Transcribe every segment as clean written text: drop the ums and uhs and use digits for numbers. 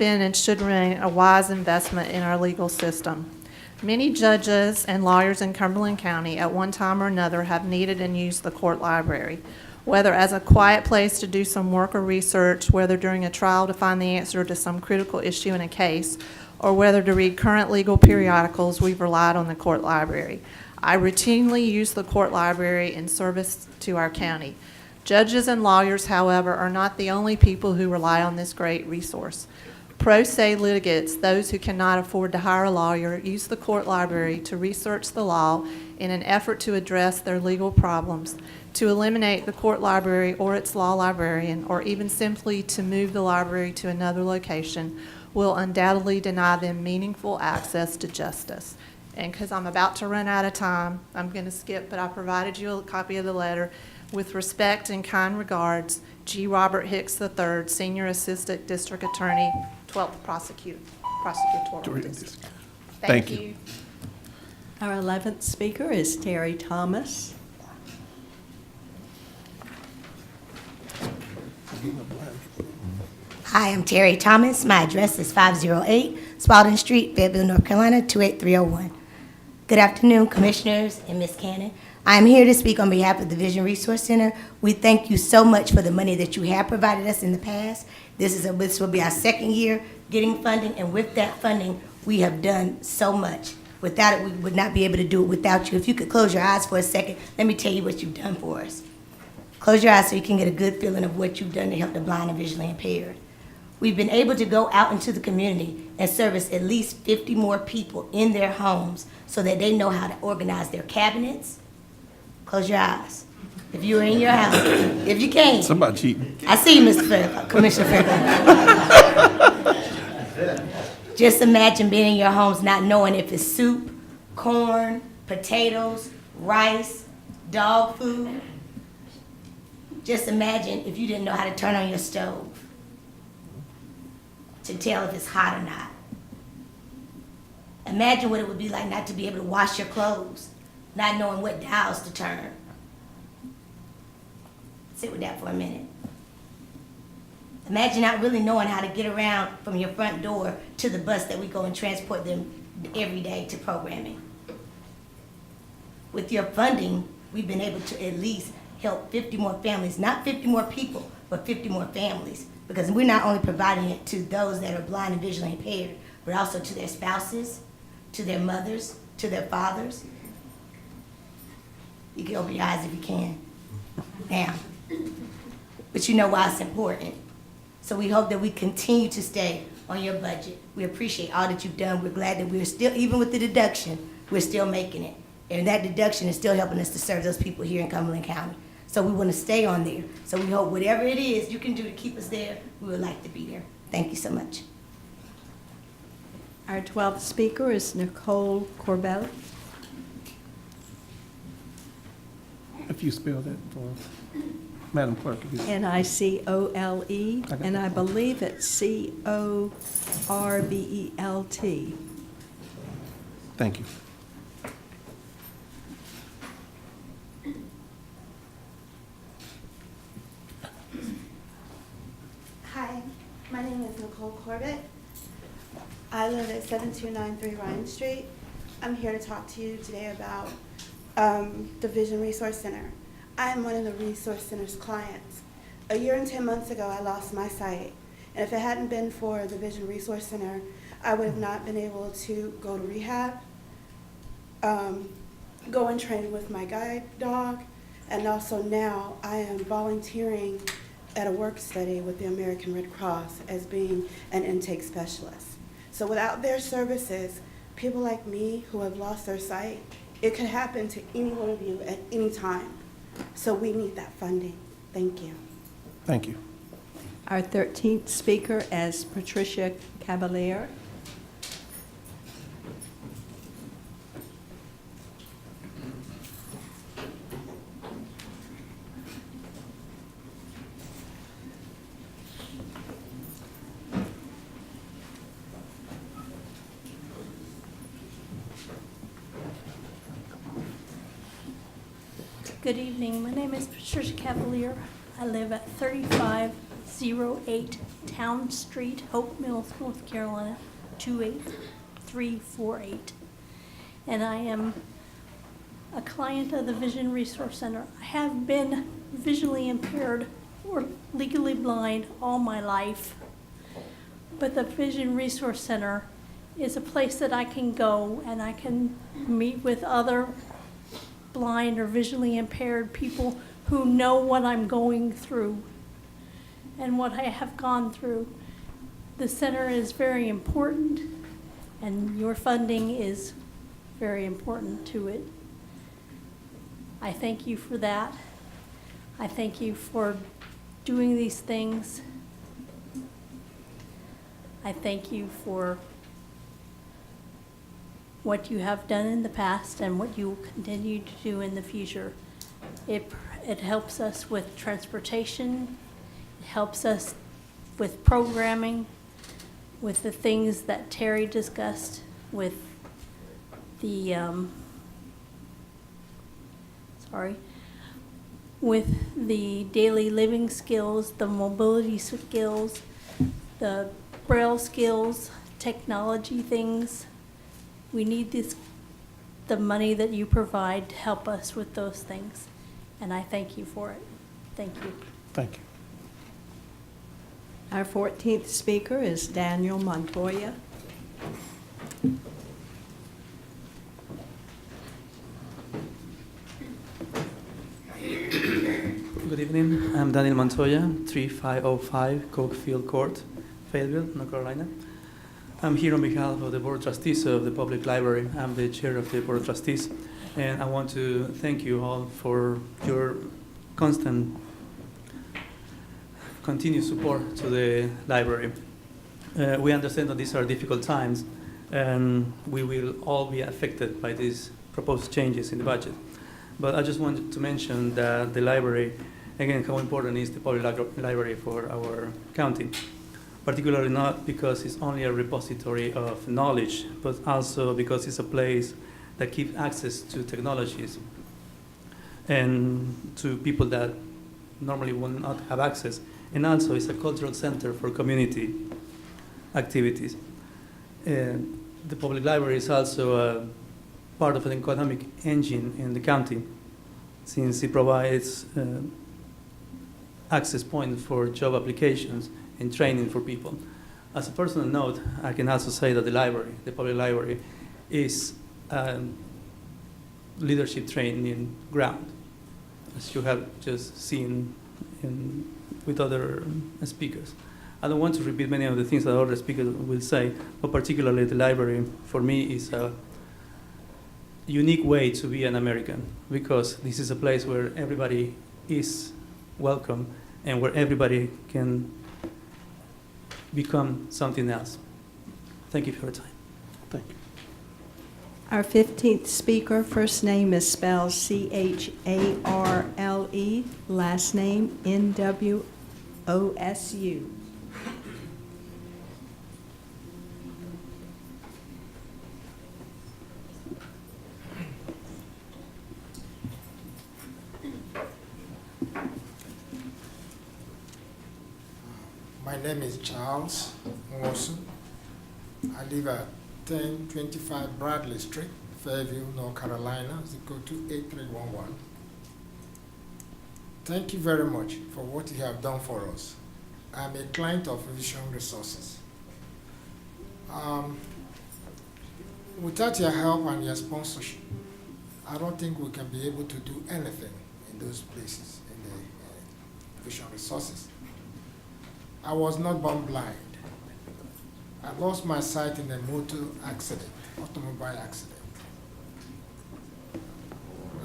been and should remain a wise investment in our legal system. Many judges and lawyers in Cumberland County at one time or another have needed and used the court library, whether as a quiet place to do some work or research, whether during a trial to find the answer to some critical issue in a case, or whether to read current legal periodicals. We've relied on the court library. I routinely use the court library in service to our county. Judges and lawyers, however, are not the only people who rely on this great resource. Pro se litigants, those who cannot afford to hire a lawyer, use the court library to research the law in an effort to address their legal problems. To eliminate the court library or its law librarian, or even simply to move the library to another location, will undoubtedly deny them meaningful access to justice. And because I'm about to run out of time, I'm going to skip, but I provided you a copy of the letter. With respect and kind regards, G. Robert Hicks III, Senior Assistant District Attorney, 12th Prosecutorial District. Thank you. Our 11th speaker is Terry Thomas. Hi, I'm Terry Thomas. My address is 508 Spalding Street, Fayetteville, North Carolina, 28301. Good afternoon, Commissioners and Ms. Cannon. I am here to speak on behalf of the Vision Resource Center. We thank you so much for the money that you have provided us in the past. This will be our second year getting funding, and with that funding, we have done so much. Without it, we would not be able to do it without you. If you could close your eyes for a second, let me tell you what you've done for us. Close your eyes so you can get a good feeling of what you've done to help the blind and visually impaired. We've been able to go out into the community and service at least 50 more people in their homes so that they know how to organize their cabinets. Close your eyes. If you were in your house, if you can. Somebody cheating. I see you, Mr. Fairclough, Commissioner Fairclough. Just imagine being in your homes not knowing if it's soup, corn, potatoes, rice, dog food. Just imagine if you didn't know how to turn on your stove to tell if it's hot or not. Imagine what it would be like not to be able to wash your clothes, not knowing what dials to turn. Sit with that for a minute. Imagine not really knowing how to get around from your front door to the bus that we go and transport them every day to programming. With your funding, we've been able to at least help 50 more families, not 50 more people, but 50 more families. Because we're not only providing it to those that are blind and visually impaired, but also to their spouses, to their mothers, to their fathers. You can open your eyes if you can. Now, but you know why it's important. So we hope that we continue to stay on your budget. We appreciate all that you've done. We're glad that we're still, even with the deduction, we're still making it. And that deduction is still helping us to serve those people here in Cumberland County. So we want to stay on there. So we hope whatever it is you can do to keep us there, we would like to be there. Thank you so much. Our 12th speaker is Nicole Corbett. If you spell that for us, Madam Clerk. If you... Nicole, and I believe it's Corbelt. Thank you. Hi, my name is Nicole Corbett. I live at 7293 Ryan Street. I'm here to talk to you today about the Vision Resource Center. I am one of the Resource Center's clients. A year and 10 months ago, I lost my sight. And if it hadn't been for the Vision Resource Center, I would have not been able to go to rehab, go and train with my guide dog, and also now I am volunteering at a work study with the American Red Cross as being an intake specialist. So without their services, people like me who have lost their sight, it could happen to any one of you at any time. So we need that funding. Thank you. Thank you. Our 13th speaker is Patricia Cavalier. Good evening. My name is Patricia Cavalier. I live at 35 508 Town Street, Hope Mills, North Carolina, 28348. And I am a client of the Vision Resource Center. I have been visually impaired or legally blind all my life, but the Vision Resource Center is a place that I can go and I can meet with other blind or visually impaired people who know what I'm going through and what I have gone through. The center is very important, and your funding is very important to it. I thank you for that. I thank you for doing these things. I thank you for what you have done in the past and what you will continue to do in the future. It helps us with transportation. It helps us with programming, with the things that Terry discussed, with the, with the daily living skills, the mobility skills, the braille skills, technology things. We need the money that you provide to help us with those things. And I thank you for it. Thank you. Thank you. Our 14th speaker is Daniel Montoya. Good evening. I'm Daniel Montoya, 3505 Cokefield Court, Fayetteville, North Carolina. I'm here on behalf of the Board of Trustees of the Public Library. I'm the chair of the Board of Trustees, and I want to thank you all for your continued support to the library. We understand that these are difficult times, and we will all be affected by these proposed changes in the budget. But I just wanted to mention that the library, again, how important is the public library for our county. Particularly not because it's only a repository of knowledge, but also because it's a place that gives access to technologies and to people that normally will not have access. And also it's a cultural center for community activities. The public library is also a part of an economic engine in the county, since it provides access point for job applications and training for people. As a personal note, I can also say that the library, the public library, is leadership training ground, as you have just seen with other speakers. I don't want to repeat many of the things that other speakers will say, but particularly the library, for me, is a unique way to be an American, because this is a place where everybody is welcome and where everybody can become something else. Thank you for your time. Thank you. Our 15th speaker, first name is spelled C-H-A-R-L-E, last name N-W-O-S-U. My name is Charles Wilson. I live at 1025 Bradley Street, Fayetteville, North Carolina, zip code 28311. Thank you very much for what you have done for us. I'm a client of Vision Resources. Without your help and your sponsorship, I don't think we can be able to do anything in those places, in the Vision Resources. I was not born blind. I lost my sight in a automobile accident.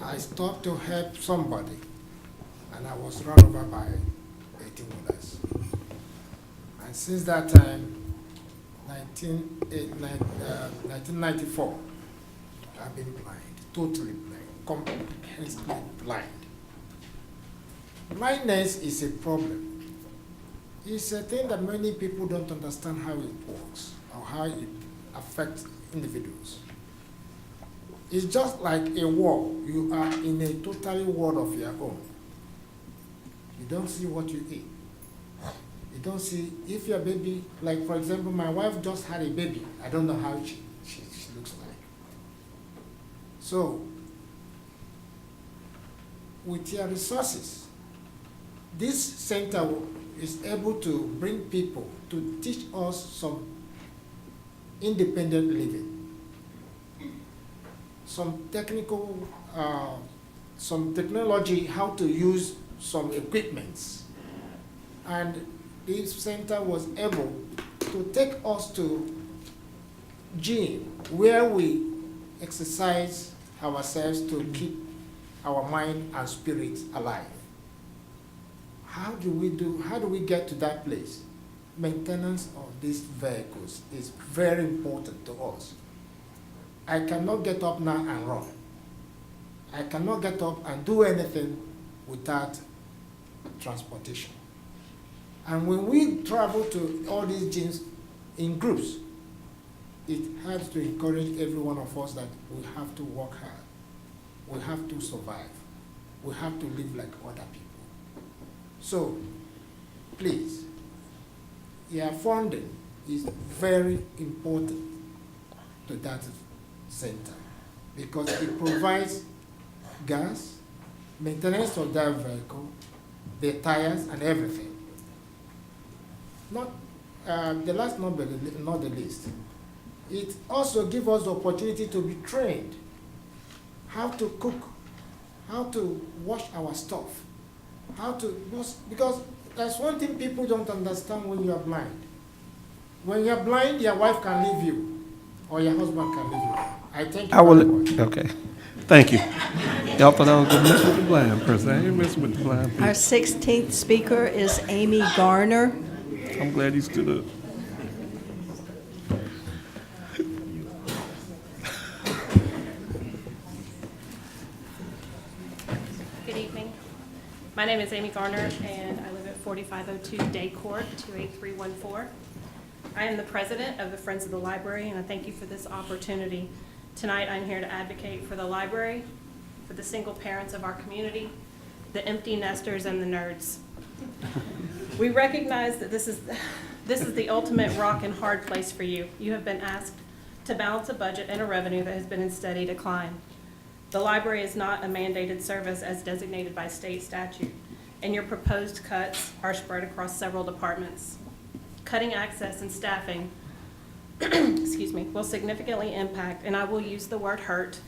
I stopped to help somebody, and I was run over by 18-wheelers. And since that time, 1994, I've been blind, totally blind, completely blind. Blindness is a problem. It's a thing that many people don't understand how it works or how it affects individuals. It's just like a wall. You are in a total world of your own. You don't see what you eat. You don't see, if your baby, like for example, my wife just had a baby. I don't know how she looks like. So, with your resources, this center is able to bring people to teach us some independent living, some technology, how to use some equipments. And this center was able to take us to gym where we exercise ourselves to keep our mind and spirit alive. How do we get to that place? Maintenance of these vehicles is very important to us. I cannot get up now and run. I cannot get up and do anything without transportation. And when we travel to all these gyms in groups, it has to encourage every one of us that we have to work hard. We have to survive. We have to live like other people. So, please, your funding is very important to that center because it provides gas, maintenance of that vehicle, the tires, and everything. Not the last, not the least. It also gives us the opportunity to be trained how to cook, how to wash our stuff, how to wash, because that's one thing people don't understand when you are blind. When you're blind, your wife can leave you, or your husband can leave you. I thank you very much. Okay, thank you. Y'all thought I was gonna mess with the blind person. I ain't messing with the blind people. Our 16th speaker is Amy Garner. I'm glad he stood up. Good evening. My name is Amy Garner, and I live at 4502 Day Court, 28314. I am the president of the Friends of the Library, and I thank you for this opportunity. Tonight, I'm here to advocate for the library, for the single parents of our community, the empty nesters, and the nerds. We recognize that this is the ultimate rock and hard place for you. You have been asked to balance a budget and a revenue that has been in steady decline. The library is not a mandated service as designated by state statute, and your proposed cuts are spread across several departments. Cutting access and staffing excuse me, will significantly impact, and I will use the word hurt,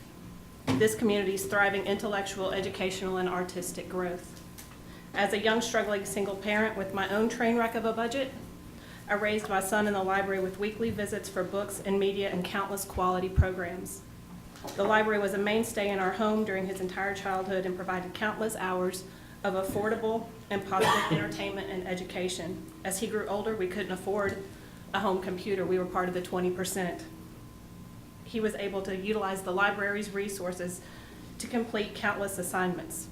this community's thriving intellectual, educational, and artistic growth. As a young, struggling single parent with my own train wreck of a budget, I raised my son in the library with weekly visits for books and media and countless quality programs. The library was a mainstay in our home during his entire childhood and provided countless hours of affordable and positive entertainment and education. As he grew older, we couldn't afford a home computer. We were part of the 20%. He was able to utilize the library's resources to complete countless assignments.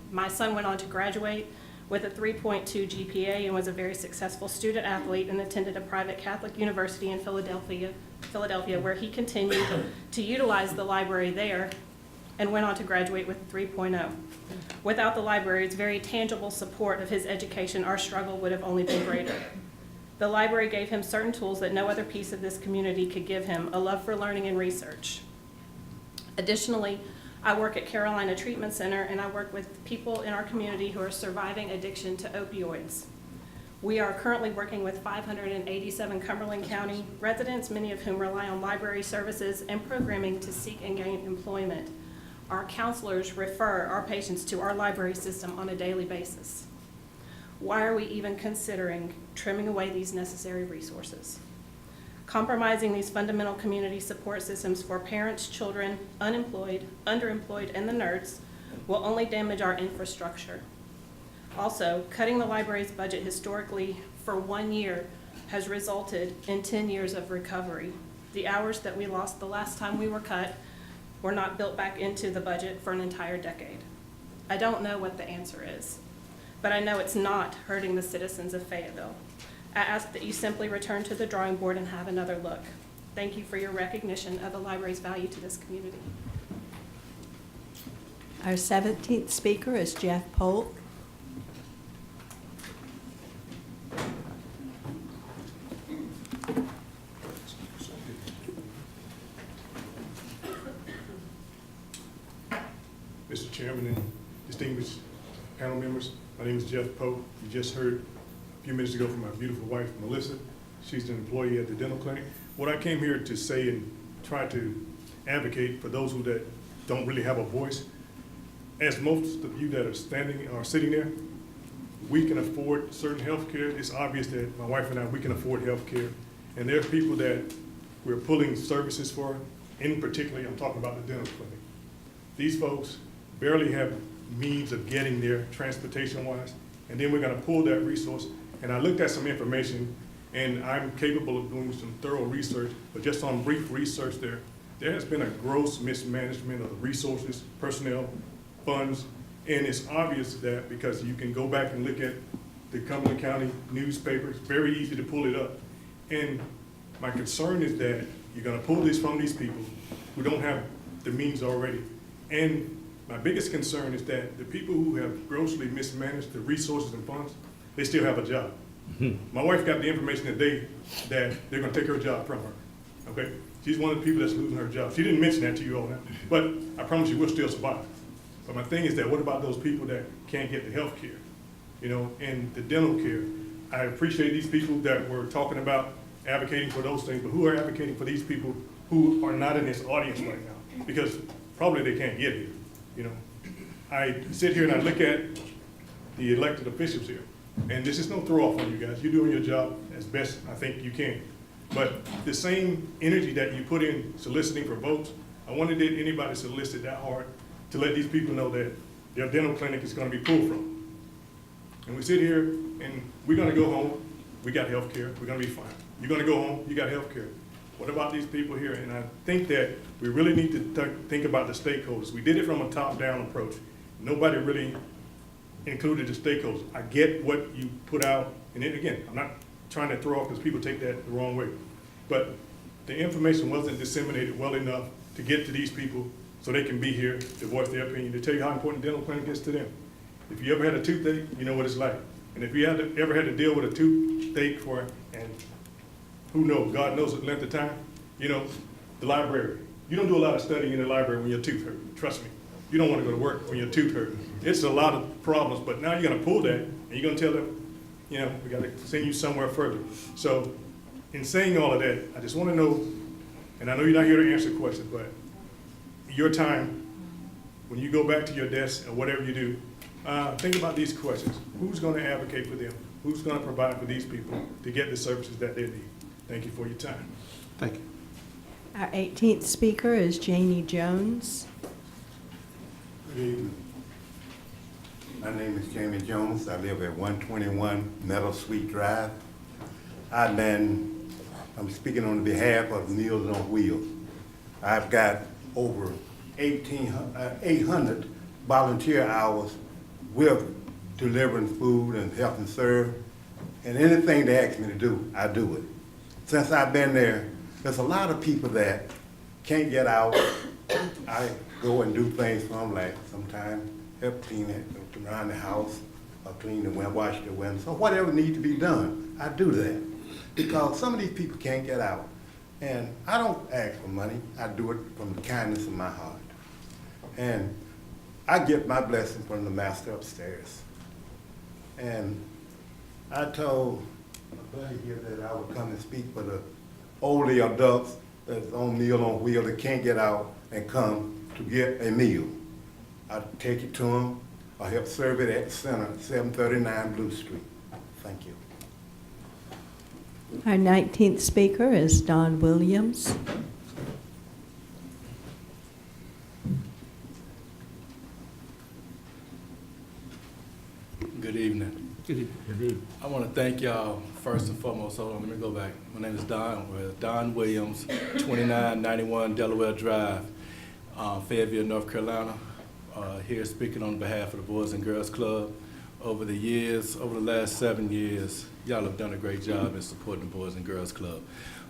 My son went on to graduate with a 3.2 GPA and was a very successful student athlete and attended a private Catholic university in Philadelphia, where he continued to utilize the library there and went on to graduate with a 3.0. Without the library's very tangible support of his education, our struggle would have only been greater. The library gave him certain tools that no other piece of this community could give him, a love for learning and research. Additionally, I work at Carolina Treatment Center, and I work with people in our community who are surviving addiction to opioids. We are currently working with 587 Cumberland County residents, many of whom rely on library services and programming to seek and gain employment. Our counselors refer our patients to our library system on a daily basis. Why are we even considering trimming away these necessary resources? Compromising these fundamental community support systems for parents, children, unemployed, underemployed, and the nerds will only damage our infrastructure. Also, cutting the library's budget historically for 1 year has resulted in 10 years of recovery. The hours that we lost the last time we were cut were not built back into the budget for an entire decade. I don't know what the answer is, but I know it's not hurting the citizens of Fayetteville. I ask that you simply return to the drawing board and have another look. Thank you for your recognition of the library's value to this community. Our 17th speaker is Jeff Polk. Mr. Chairman and distinguished panel members. My name is Jeff Pope. You just heard a few minutes ago from my beautiful wife, Melissa. She's an employee at the dental clinic. What I came here to say and try to advocate for those that don't really have a voice, as most of you that are standing or sitting there, we can afford certain health care. It's obvious that my wife and I, we can afford health care. And there are people that we're pulling services for, in particular, I'm talking about the dental clinic. These folks barely have means of getting there transportation-wise, and then we're gonna pull that resource. And I looked at some information, and I'm capable of doing some thorough research, but just on brief research there has been a gross mismanagement of the resources, personnel, funds, and it's obvious that because you can go back and look at the Cumberland County newspapers, very easy to pull it up. And my concern is that you're gonna pull this from these people who don't have the means already. And my biggest concern is that the people who have grossly mismanaged the resources and funds, they still have a job. My wife got the information that they're gonna take her job from her, okay? She's one of the people that's losing her job. She didn't mention that to you all now, but I promise you we'll still survive. But my thing is that what about those people that can't get the health care, you know, and the dental care? I appreciate these people that were talking about advocating for those things, but who are advocating for these people who are not in this audience right now? Because probably they can't get here, you know. I sit here and I look at the elected officials here, and this is no throw off on you guys. You're doing your job as best I think you can. But the same energy that you put in soliciting for votes, I wonder did anybody solicit that hard to let these people know that their dental clinic is gonna be pulled from. And we sit here and we're gonna go home, we got health care, we're gonna be fine. You're gonna go home, you got health care. What about these people here? And I think that we really need to think about the stakeholders. We did it from a top-down approach. Nobody really included the stakeholders. I get what you put out, and then again, I'm not trying to throw off because people take that the wrong way. But the information wasn't disseminated well enough to get to these people so they can be here to voice their opinion, to tell you how important dental clinic is to them. If you ever had a toothache, you know what it's like. And if you ever had to deal with a toothache and who knows, God knows the length of time, you know, the library. You don't do a lot of studying in the library when your tooth hurts, trust me. You don't want to go to work when your tooth hurts. It's a lot of problems, but now you're gonna pull that and you're gonna tell them, you know, we gotta send you somewhere further. So in saying all of that, I just wanna know, and I know you're not here to answer questions, but your time, when you go back to your desk or whatever you do, think about these questions. Who's gonna advocate for them? Who's gonna provide for these people to get the services that they need? Thank you for your time. Thank you. Our 18th speaker is Janie Jones. Good evening. My name is Jamie Jones. I live at 121 Meadow Sweet Drive. I'm speaking on behalf of Meals on Wheels. I've got over 800 volunteer hours with delivering food and helping serve. And anything they ask me to do, I do it. Since I've been there's a lot of people that can't get out. I go and do things for them, like sometimes help clean it around the house, or clean the window, wash the windows, so whatever needs to be done, I do that. Because some of these people can't get out. And I don't ask for money, I do it from the kindness of my heart. And I get my blessing from the master upstairs. And I told my buddy here that I would come and speak for the older adults that's on Meal on Wheels that can't get out and come to get a meal. I take it to them, I help serve it at the center, 739 Blue Street. Thank you. Our 19th speaker is Don Williams. Good evening. Good evening. Good evening. I want to thank y'all first and foremost. Hold on, let me go back. My name is Don Williams, 2991 Delaware Drive, Fayetteville, North Carolina. Here speaking on behalf of the Boys and Girls Club. Over the last 7 years, y'all have done a great job in supporting the Boys and Girls Club.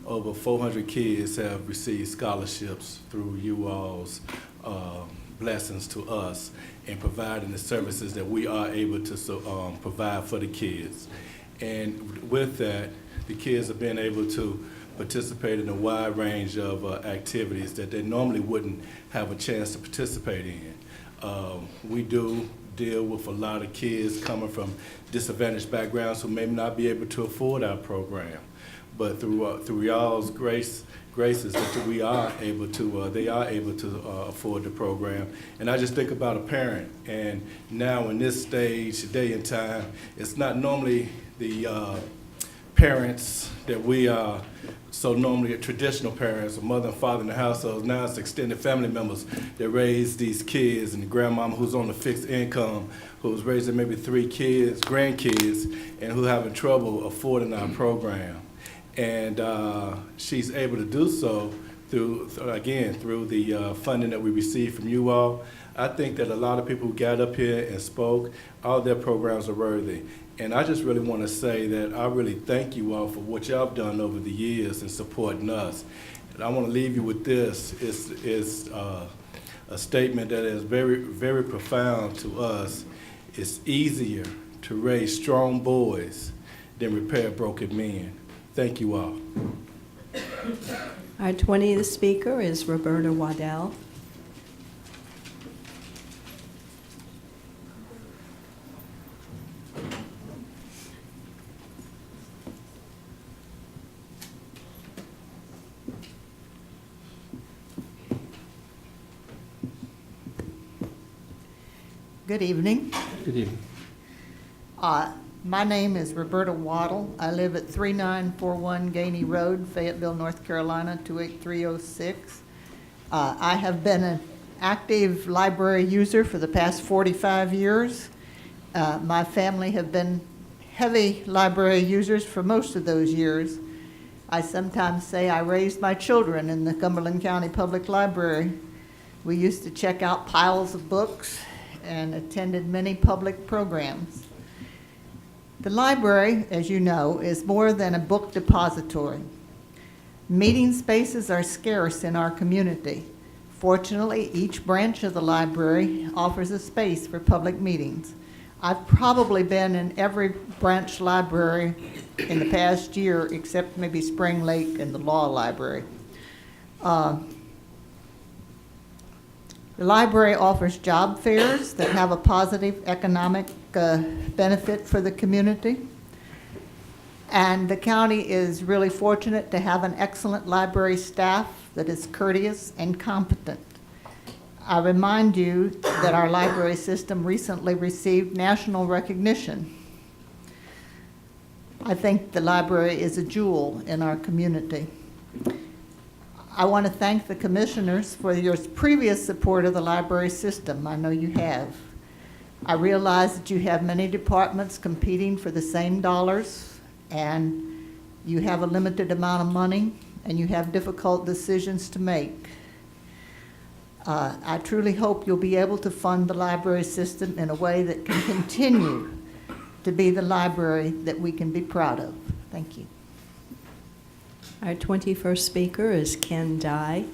Over 400 kids have received scholarships through you all's blessings to us in providing the services that we are able to provide for the kids. And with that, the kids have been able to participate in a wide range of activities that they normally wouldn't have a chance to participate in. We do deal with a lot of kids coming from disadvantaged backgrounds who may not be able to afford our program. But through y'all's graces, that we are able to, they are able to afford the program. And I just think about a parent, and now in this stage, day and time, it's not normally the parents that we are, so normally traditional parents, a mother and father in the household. Now it's extended family members that raise these kids, and the grandmama who's on a fixed income, who's raising maybe 3 kids, grandkids, and who having trouble affording our program. And she's able to do so through the funding that we receive from you all. I think that a lot of people who got up here and spoke, all their programs are worthy. And I just really want to say that I really thank you all for what y'all have done over the years in supporting us. And I want to leave you with this. It's a statement that is very, very profound to us. It's easier to raise strong boys than repair broken men. Thank you all. Our 20th speaker is Roberta Waddell. Good evening. Good evening. My name is Roberta Waddell. I live at 3941 Gainey Road, Fayetteville, North Carolina, 28306. I have been an active library user for the past 45 years. My family have been heavy library users for most of those years. I sometimes say I raised my children in the Cumberland County Public Library. We used to check out piles of books and attended many public programs. The library, as you know, is more than a book depository. Meeting spaces are scarce in our community. Fortunately, each branch of the library offers a space for public meetings. I've probably been in every branch library in the past year except maybe Spring Lake and the law library. The library offers job fairs that have a positive economic benefit for the community. And the county is really fortunate to have an excellent library staff that is courteous and competent. I remind you that our library system recently received national recognition. I think the library is a jewel in our community. I want to thank the commissioners for your previous support of the library system. I know you have. I realize that you have many departments competing for the same dollars, and you have a limited amount of money, and you have difficult decisions to make. I truly hope you'll be able to fund the library system in a way that can continue to be the library that we can be proud of. Thank you. Our 21st speaker is Ken Dye.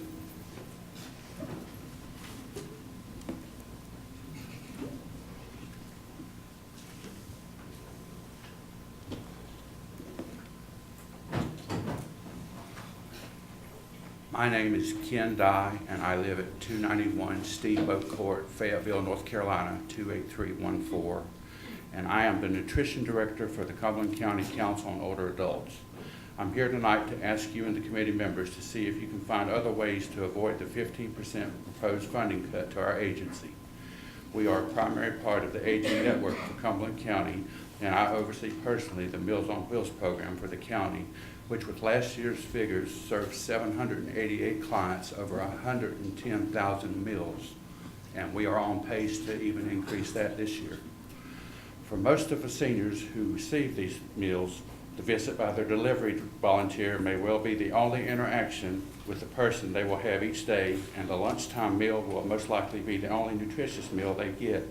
My name is Ken Dye, and I live at 291 Steamboat Court, Fayetteville, North Carolina, 28314. And I am the Nutrition Director for the Cumberland County Council on Older Adults. I'm here tonight to ask you and the committee members to see if you can find other ways to avoid the 15% proposed funding cut to our agency. We are a primary part of the aging network for Cumberland County, and I oversee personally the Meals on Wheels program for the county, which with last year's figures served 788 clients over 110,000 meals, and we are on pace to even increase that this year. For most of the seniors who receive these meals, the visit by their delivery volunteer may well be the only interaction with the person they will have each day, and the lunchtime meal will most likely be the only nutritious meal they get.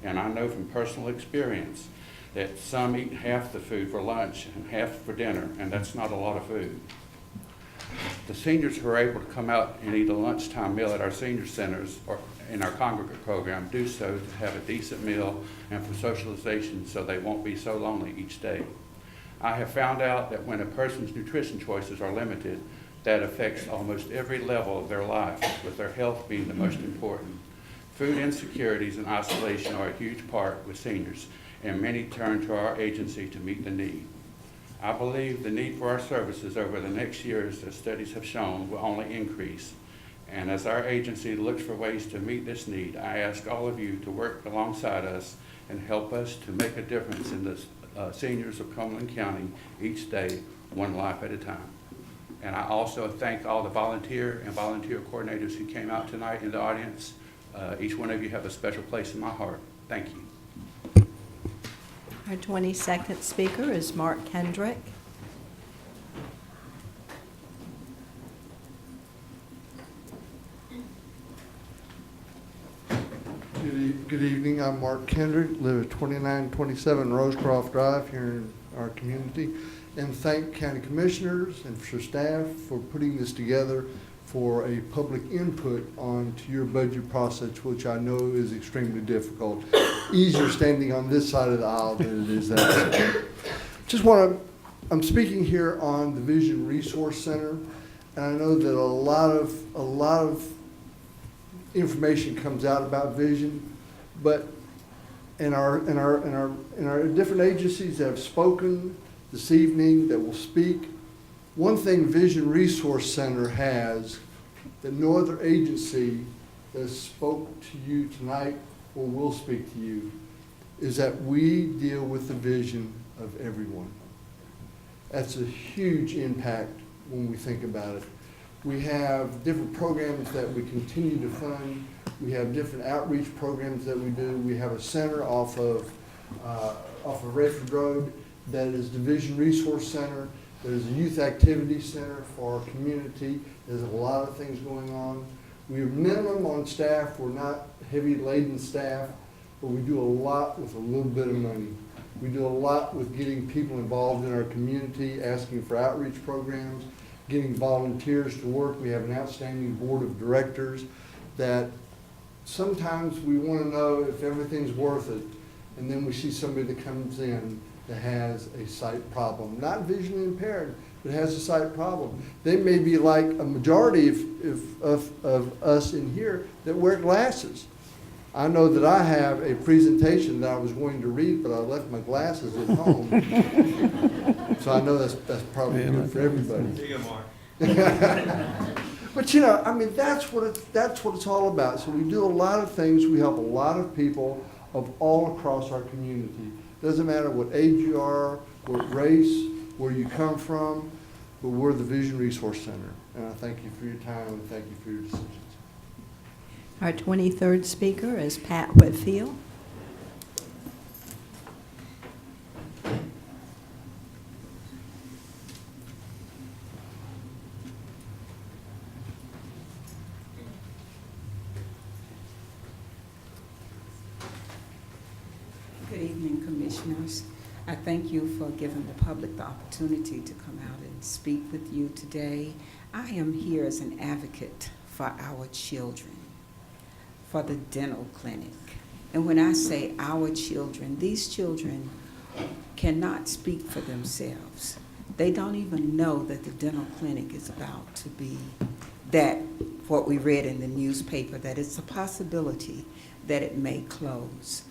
And I know from personal experience that some eat half the food for lunch and half for dinner, and that's not a lot of food. The seniors who are able to come out and eat a lunchtime meal at our senior centers or in our congregate program do so to have a decent meal and for socialization so they won't be so lonely each day. I have found out that when a person's nutrition choices are limited, that affects almost every level of their life, with their health being the most important. Food insecurities and isolation are a huge part with seniors, and many turn to our agency to meet the need. I believe the need for our services over the next years, as studies have shown, will only increase. And as our agency looks for ways to meet this need, I ask all of you to work alongside us and help us to make a difference in the seniors of Cumberland County each day, one life at a time. And I also thank all the volunteer and volunteer coordinators who came out tonight in the audience. Each one of you have a special place in my heart. Thank you. Our 22nd speaker is Marc Kendrick. Good evening. I'm Marc Kendrick, live at 2927 Rosecroft Drive here in our community, and thank county commissioners and for staff for putting this together for a public input onto your budget process, which I know is extremely difficult. Easier standing on this side of the aisle than it is that side. I'm speaking here on the Vision Resource Center, and I know that a lot of information comes out about vision, but in our different agencies that have spoken this evening, that will speak, one thing Vision Resource Center has that no other agency that spoke to you tonight or will speak to you is that we deal with the vision of everyone. That's a huge impact when we think about it. We have different programs that we continue to fund. We have different outreach programs that we do. We have a center off of Redford Road that is the Vision Resource Center. There's a youth activity center for our community. There's a lot of things going on. We're minimum on staff. We're not heavy laden staff, but we do a lot with a little bit of money. We do a lot with getting people involved in our community, asking for outreach programs, getting volunteers to work. We have an outstanding board of directors that sometimes we want to know if everything's worth it, and then we see somebody that comes in that has a sight problem, not visually impaired, but has a sight problem. They may be like a majority of us in here that wear glasses. I know that I have a presentation that I was going to read, but I left my glasses at home. So I know that's probably good for everybody. There you go, Mark. But you know, I mean, that's what it's all about. So we do a lot of things. We help a lot of people of all across our community. Doesn't matter what age you are, what race, where you come from, but we're the Vision Resource Center. And I thank you for your time and thank you for your decisions. Our 23rd speaker is Pat Whitfield. Good evening, Commissioners. I thank you for giving the public the opportunity to come out and speak with you today. I am here as an advocate for our children, for the dental clinic. And when I say our children, these children cannot speak for themselves. They don't even know that the dental clinic is about to be that, what we read in the newspaper, that it's a possibility that it may close.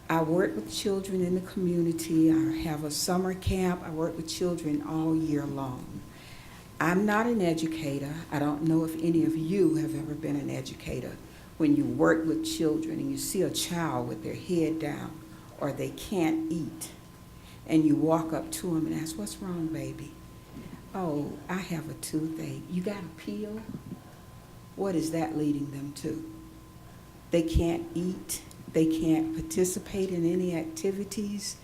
I work with children in the community. I have a summer camp. I work with children all year long. I'm not an educator. I don't know if any of you have ever been an educator. When you work with children and you see a child with their head down or they can't eat, and you walk up to them and ask, "What's wrong, baby?" "Oh, I have a toothache." "You got a peel?" What is that leading them to? They can't eat. They can't participate in any activities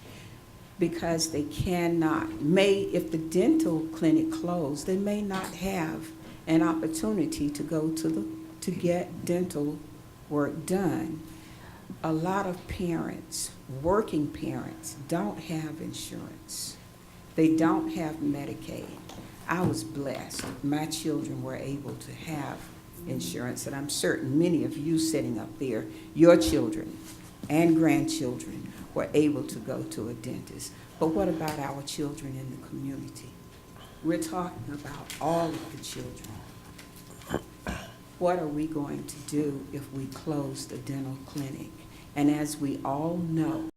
because they cannot. If the dental clinic closed, they may not have an opportunity to go to get dental work done. A lot of parents, working parents, don't have insurance. They don't have Medicaid. I was blessed. My children were able to have insurance, and I'm certain many of you sitting up there, your children and grandchildren were able to go to a dentist. But what about our children in the community? We're talking about all of the children. What are we going to do if we close the dental clinic? And as we all know,